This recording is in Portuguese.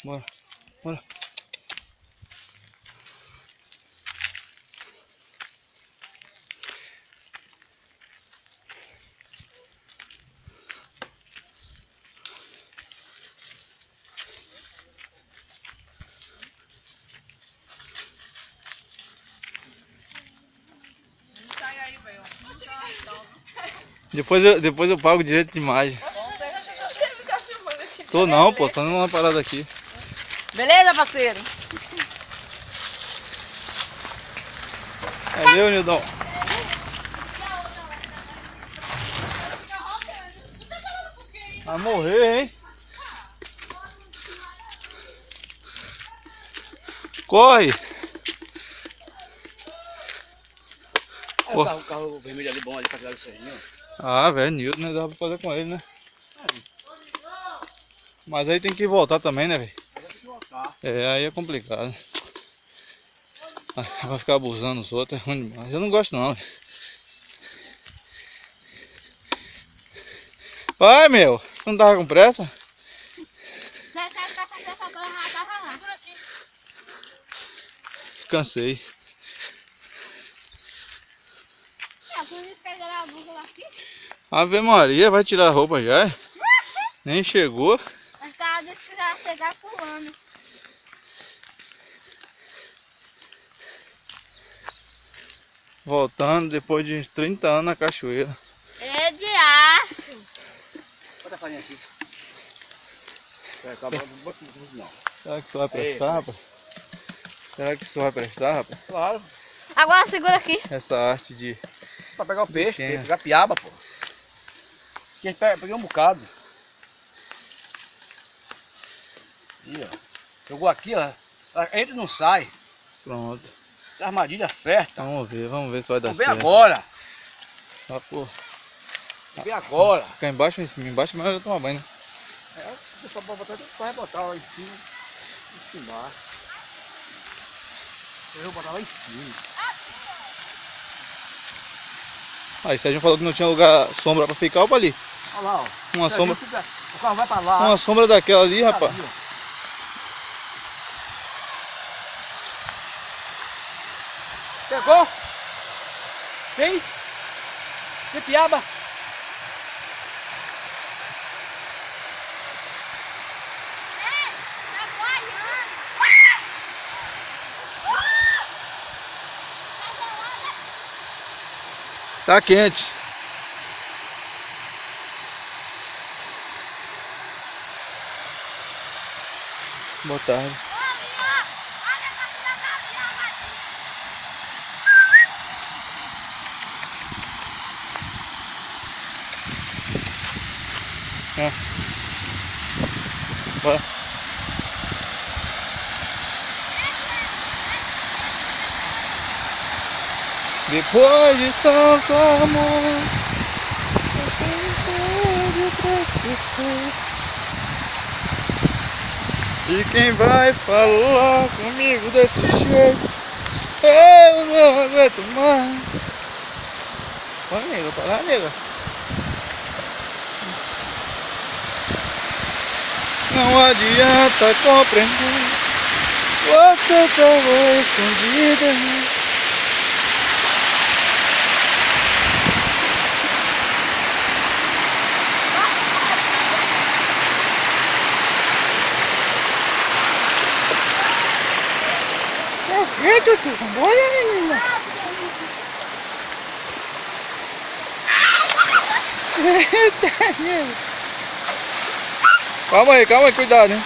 Bora, bora. Depois eu pago direito de imagem. Você fica filmando esse Tô não, pô, tô numa parada aqui. Beleza, parceiro? É meu, Nildão. Vai morrer, hein? Corre! O carro vermelho ali bom ali pra tirar isso aí, ó. Ah, velho, Nildo, né? Dá pra fazer com ele, né? Mas aí tem que voltar também, né, velho? É, aí é complicado. Vai ficar abusando dos outros, é ruim demais. Eu não gosto não. Vai, meu! Não tava com pressa? Cansei. Ave Maria, vai tirar a roupa já? Nem chegou. Mas cada vez que já chegar pulando. Voltando depois de 30 anos na cachoeira. É de acho. Bota a farinha aqui. Não. Será que isso vai prestar, rapaz? Será que isso vai prestar, rapaz? Claro. Agora segura aqui. Essa arte de... Pra pegar o peixe, Pequena. pegar piaba, pô. Peguei um bocado. Aí, ó. Jogou aqui, ó. Entra e não sai. Pronto. Essa armadilha certa. Vamos ver se vai dar Vamos ver certo. agora. Ah, pô. Vamos ver agora. Ficar embaixo ou em cima? Embaixo é melhor eu tomar banho, né? É, deixa eu botar, vai botar lá em cima. Aqui embaixo. Eu vou botar lá em cima. Aí, Sérgio falou que não tinha lugar sombra pra ficar, opa ali. Olha lá, ó. Uma sombra. O carro vai pra lá. Uma sombra daquela ali, rapaz. Ali, ó. Pegou? Vem. Vem, piaba. Tá quente. Boa tarde. É. Bora. Depois de tanto amor, eu tenho esquecer. E quem vai falar comigo desse jeito? Eu não aguento mais. Vai, nega, para lá, nega. Não adianta compreender. Você tava escondida. Eita, olha, menina. Eita, menina. Calma aí, cuidado, hein.